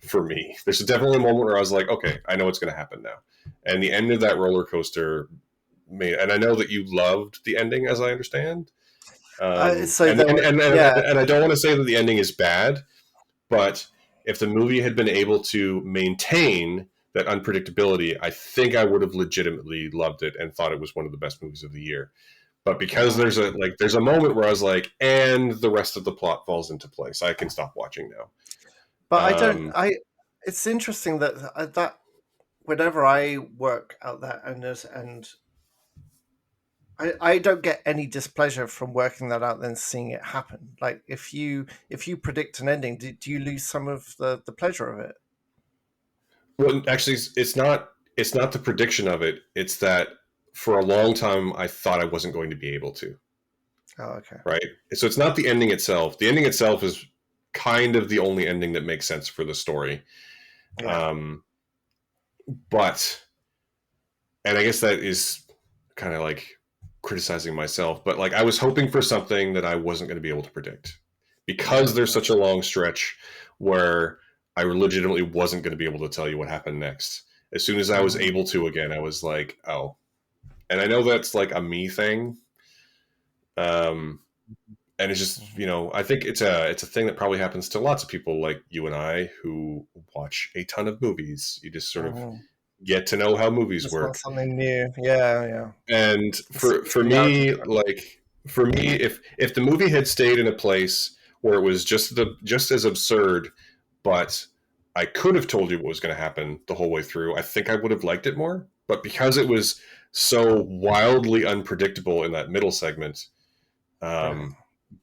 for me. There's definitely a moment where I was like, okay, I know what's going to happen now. And the end of that roller coaster made, and I know that you loved the ending, as I understand. So there were, yeah. And I don't want to say that the ending is bad, but if the movie had been able to maintain that unpredictability, I think I would have legitimately loved it and thought it was one of the best movies of the year. But because Mm. there's a moment where I was like, and the rest of the plot falls into place, I can stop watching now. But I don't. Um, It's interesting that whenever I work out that, and I don't get any displeasure from working that out, then seeing it happen. Like if you predict an ending, do you lose some of the pleasure of it? Well, actually, it's not. It's not the prediction of it. It's that for a long time I thought I wasn't going to be able to. Oh, okay. Right. So it's not the ending itself. The ending itself is kind of the only ending that makes sense for the story. Yeah. But, and I guess that is kind of like criticizing myself, but like I was hoping for something that I wasn't going to be able to predict because there's such a long stretch where I legitimately wasn't going to be able to tell you what happened next. As soon as I was able to again, I was like, oh. And I know that's like a me thing. And it's just, you know, I think it's a thing that probably happens to lots of people like you and I who watch a ton of movies. You just sort of get to know how movies Just work. want something new. Yeah. And for me, like for me, if the movie had stayed in a place where it was just as absurd, but I could have told you what was going to happen the whole way through, I think I would have liked it more. But because it was so wildly unpredictable in that middle segment,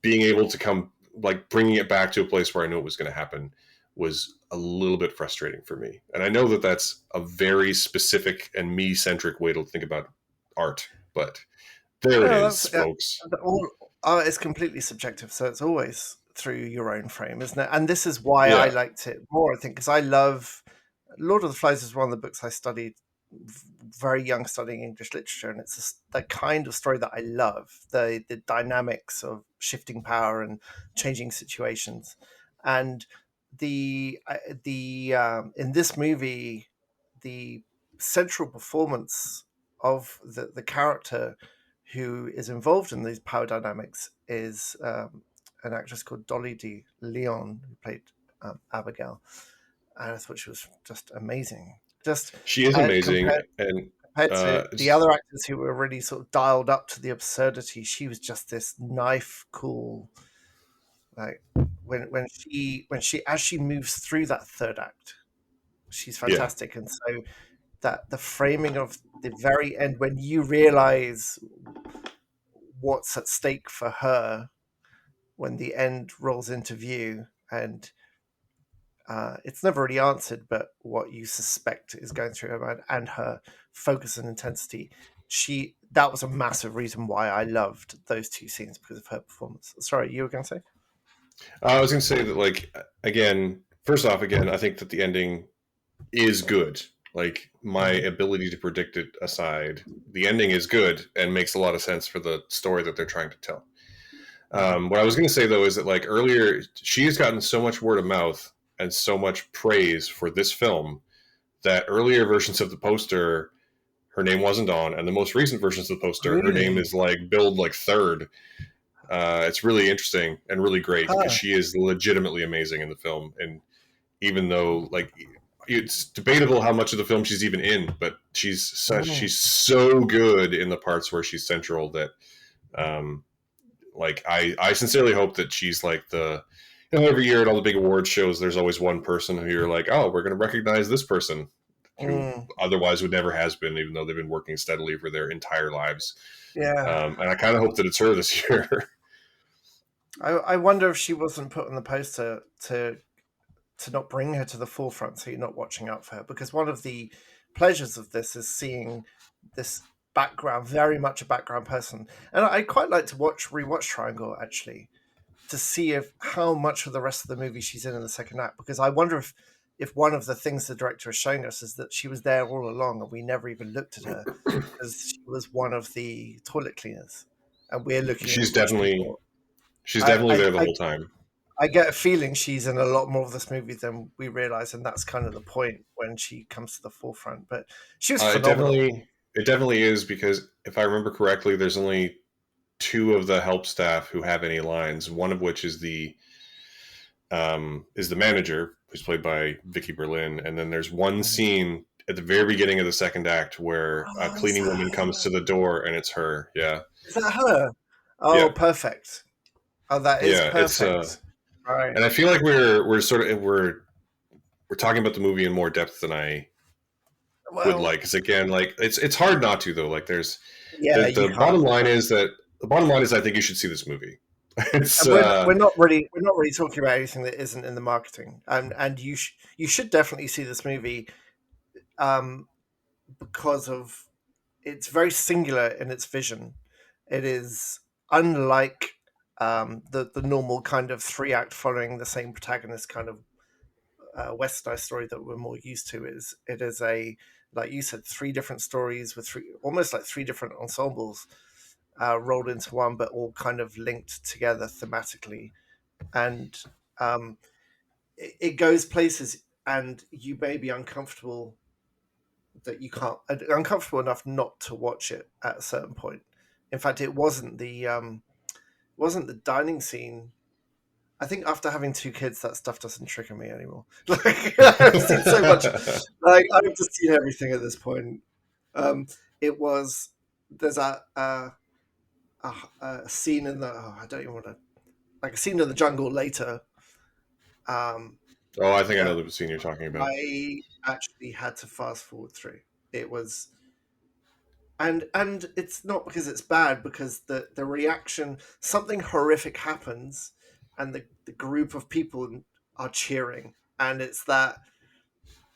being able to come, like bringing it back to a place where I knew it was going to happen was a little bit frustrating for me. And I know that that's a very specific and me-centric way to think about art, but there it is, folks. It's completely subjective, so it's always through your own frame, isn't it? And this is why I liked it more, I think, because I love Lord of the Flies is one of the books I studied very young, studying English literature, and it's the kind of story that I love, the dynamics of shifting power and changing situations. And the in this movie, the central performance of the character who is involved in these power dynamics is an actress called Dolly de Leon, who played Abigail. And I thought she was just amazing. She is amazing, compared to the other actors who were really sort of dialed up to the absurdity, she was just this knife cool. Like when she as she moves through that third act, she's fantastic. And so that the framing of the very end, when you realize what's at stake for her, when the end rolls into view, and it's never really answered, but what you suspect is going through her mind and her focus and intensity. That was a massive reason why I loved those two scenes, because of her performance. Sorry, you were going to say? I was going to say that, like, again, first off, I think that the ending is good. Like, my ability to predict it aside, the ending is good and makes a lot of sense for the story that they're trying to tell. What I was going to say, though, is that, like, earlier, she has gotten so much word of mouth and so much praise for this film that earlier versions of the poster, her name wasn't on, and the most recent versions of the poster, her name is like billed like third. It's really interesting and really great because she is legitimately amazing in the film. And even though, like, it's debatable how much of the film she's even in, but she's so good in the parts where she's central that, like, I sincerely hope that she's like the, you know, every year at all the big awards shows, there's always one person who you're like, oh, we're going to recognize this person who otherwise would never has been, even though they've been working steadily for their entire lives. And I kind of hope that it's her this year. I wonder if she wasn't put on the poster to not bring her to the forefront, so you're not watching out for her. Because one of the pleasures of this is seeing this background, very much a background person. And I quite like to rewatch Triangle, actually, to see how much of the rest of the movie she's in the second act. Because I wonder if one of the things the director is showing us is that she was there all along and we never even looked at her, because she was one of the toilet cleaners, and we're looking. She's definitely there the whole time. I get a feeling she's in a lot more of this movie than we realize, and that's kind of the point when she comes to the forefront. But she was phenomenal. It definitely is, because if I remember correctly, there's only two of the help staff who have any lines. One of which is the manager, who's played by Vicky Berlin, and then there's one scene at the very beginning of the second act where a cleaning woman comes to the door, and it's her. Yeah, is that her? Oh, yeah. Perfect. Oh, that is perfect. Right. And I feel like we're talking about the movie in more depth than I would like. Because again, like it's hard not to, though. Like there's the bottom line is I think you should see this movie. We're not really talking about anything that isn't in the marketing, and you should definitely see this movie. because of it's very singular in its vision. It is unlike the normal kind of three act following the same protagonist kind of westernized story that we're more used to. It is a, like you said, three different stories with three almost like three different ensembles rolled into one, but all kind of linked together thematically, and it goes places, and you may be uncomfortable that you can't uncomfortable enough not to watch it at a certain point. In fact, it wasn't the dining scene. I think after having two kids, that stuff doesn't trigger me anymore. Like I've seen so much, like I've just seen everything at this point. Um, it was there's a scene in the I don't even want to like a scene in the jungle later. Um, Oh, I think I that know the scene you're talking about. I actually had to fast forward through. It was and it's not because it's bad, because the reaction, something horrific happens, and the group of people are cheering, and it's that,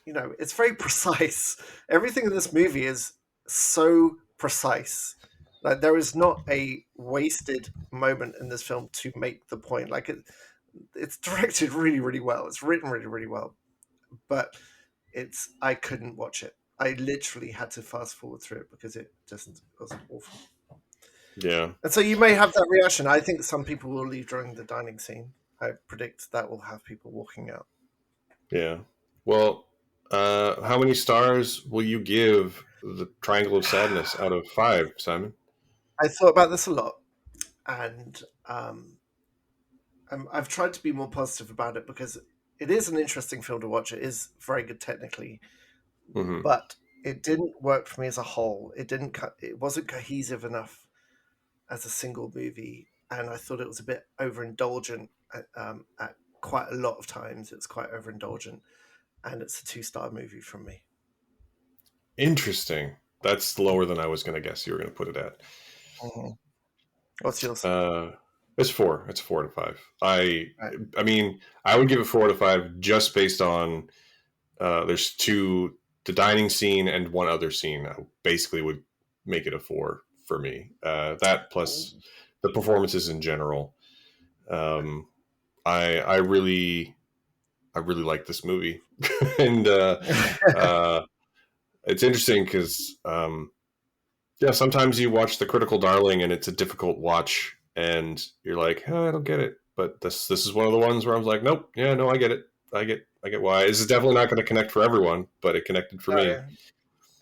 it's very precise. Everything in this movie is so precise. Like there is not a wasted moment in this film to make the point. Like it's directed really, really well. It's written really, really well, but I couldn't watch it. I literally had to fast forward through it because it was awful. Yeah. And so you may have that reaction. I think some people will leave during the dining scene. I predict that will have people walking out. Yeah. Well, how many stars will you give the Triangle of Sadness out of 5, Simon? I thought about this a lot, and I've tried to be more positive about it because it is an interesting film to watch. It is very good technically, Mm-hmm. but it didn't work for me as a whole. It wasn't cohesive enough as a single movie, and I thought it was a bit overindulgent at quite a lot of times. It's quite overindulgent, and it's a 2-star movie from me. Interesting. That's lower than I was going to guess you were going to put it at. Mm-hmm. What's yours? It's 4. It's 4 out of 5. I Right. I mean, I would give it 4 out of 5 just based on there's the dining scene and one other scene. I basically would make it a 4 for me. That plus the performances in general. I really like this movie, and it's interesting because yeah, sometimes you watch The Critical Darling and it's a difficult watch, and you're like, oh, I don't get it. But this is one of the ones where I was like, nope, yeah, no, I get it. I get why. This is definitely not going to connect for everyone, but it connected for Oh, me. yeah.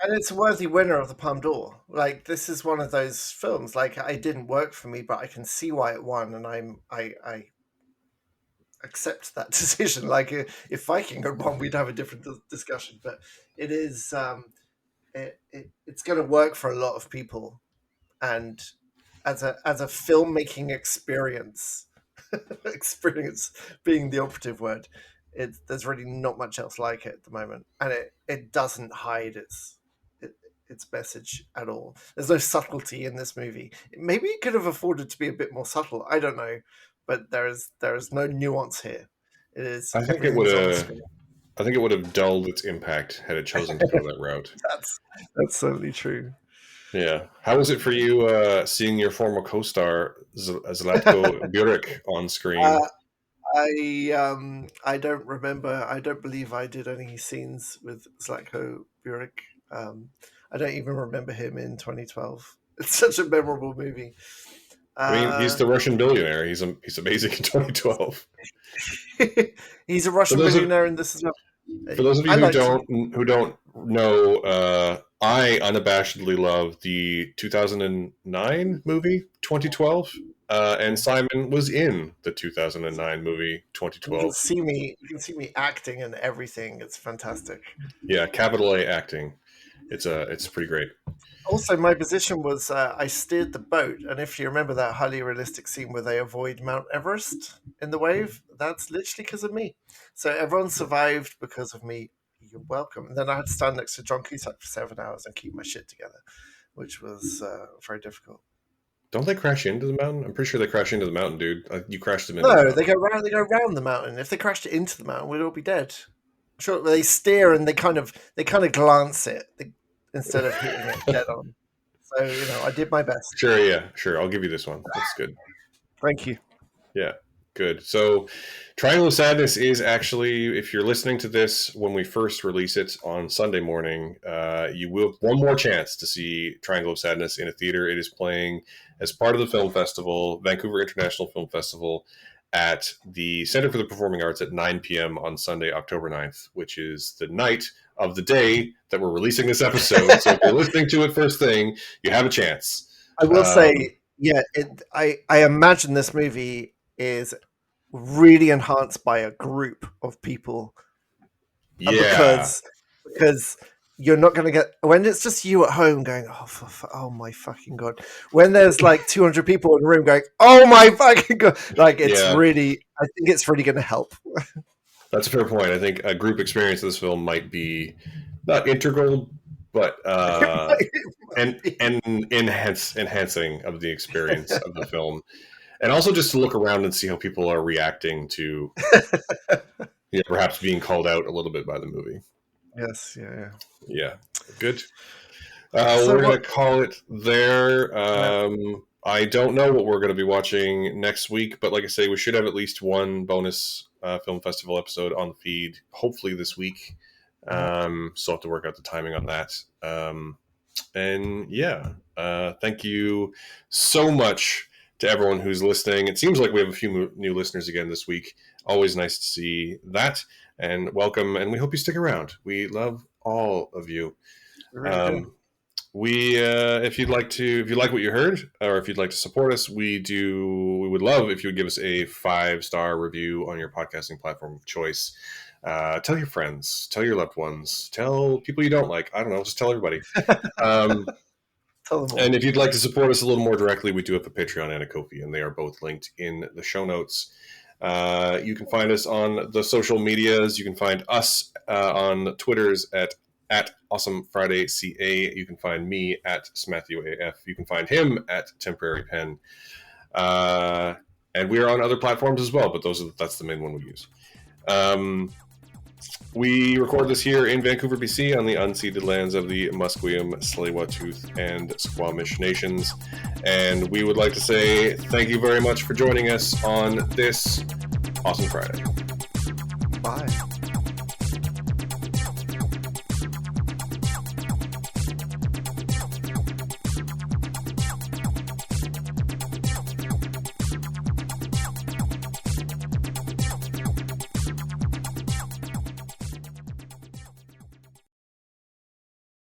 And it's a worthy winner of the Palme d'Or. Like this is one of those films. Like it didn't work for me, but I can see why it won, and I accept that decision. Like if Viking had won, we'd have a different discussion. But it is it's going to work for a lot of people, and as a filmmaking experience, experience being the operative word, there's really not much else like it at the moment, and it doesn't hide its message at all. There's no subtlety in this movie. Maybe it could have afforded to be a bit more subtle. I don't know, but there is no nuance here. It is I think it would everything's on have. screen. I think it would have dulled its impact had it chosen to go that route. That's certainly true. Yeah. How was it for you seeing your former co-star Zlatko Burek on Uh, screen? I don't remember. I don't believe I did any scenes with Zlatko Burek. I don't even remember him in 2012. It's such a memorable movie. I mean, he's Uh, the Russian billionaire. He's amazing in 2012. he's a For Russian those of billionaire in this as well. for those of I you liked him. who don't know, I unabashedly love the 2009 movie 2012, and Simon was in the 2009 movie You can 2012. see me. You can see me acting and everything. It's fantastic. Yeah, capital A acting. It's pretty great. Also, my position was I steered the boat, and if you remember that highly realistic scene where they avoid Mount Everest in the wave, that's literally because of me. So everyone survived because of me. You're welcome. And then I had to stand next to John Cusack for 7 hours and keep my shit together, which was very difficult. Don't they crash into the mountain? I'm pretty sure they crash into the mountain, dude. You crashed them into the No, they mountain. go round. They go round the mountain. If they crashed it into the mountain, we'd all be dead. Sure, they steer and they kind of glance it instead of hitting it dead on. So I did my best. Sure. I'll give you this one. That's good. Thank you. Yeah, good. So, Triangle of Sadness is actually, if you're listening to this when we first release it on Sunday morning, you will have one more chance to see Triangle of Sadness in a theater. It is playing as part of the film festival, Vancouver International Film Festival, at the Center for the Performing Arts at 9 p.m. on Sunday, October 9th, which is the night of the day that we're releasing this episode. So if you're listening to it first thing, you have a chance. I will say, yeah, I imagine this movie is really enhanced by a group of people. Yeah. Because you're not going to get, when it's just you at home going, oh my fucking God. When there's like 200 people in the room going, oh my fucking God. Like, it's really, I think it's really going to help. That's a fair point. I think a group experience of this film might be not integral, but and enhancing of the experience of the film. And also just to look around and see how people are reacting to perhaps being called out a little bit by the movie. Yes, yeah. Good. We're going to call it there. I don't know what we're going to be watching next week, but like I say, we should have at least one bonus film festival episode on the feed, hopefully this week. So have to work out the timing on that. Thank you so much to everyone who's listening. It seems like we have a few new listeners again this week. Always nice to see that. And welcome, and we hope you stick around. We love all of you. If you like what you heard, or if you'd like to support us, we would love if you would give us a 5-star review on your podcasting platform of choice. Tell your friends, tell your loved ones, tell people you don't like. I don't know, just tell everybody. And if you'd like to support us a little more directly, we do have a Patreon and a Ko-fi, and they are both linked in the show notes. You can find us on the social medias. You can find us on Twitters at AwesomeFridayCA. You can find me at SmatthewAF. You can find him at TemporaryPen. And we are on other platforms as well, but that's the main one we use. We record this here in Vancouver, BC, on the unceded lands of the Musqueam, Tsleil-Waututh, and Squamish nations. And we would like to say thank you very much for joining us on this Awesome Friday. Bye.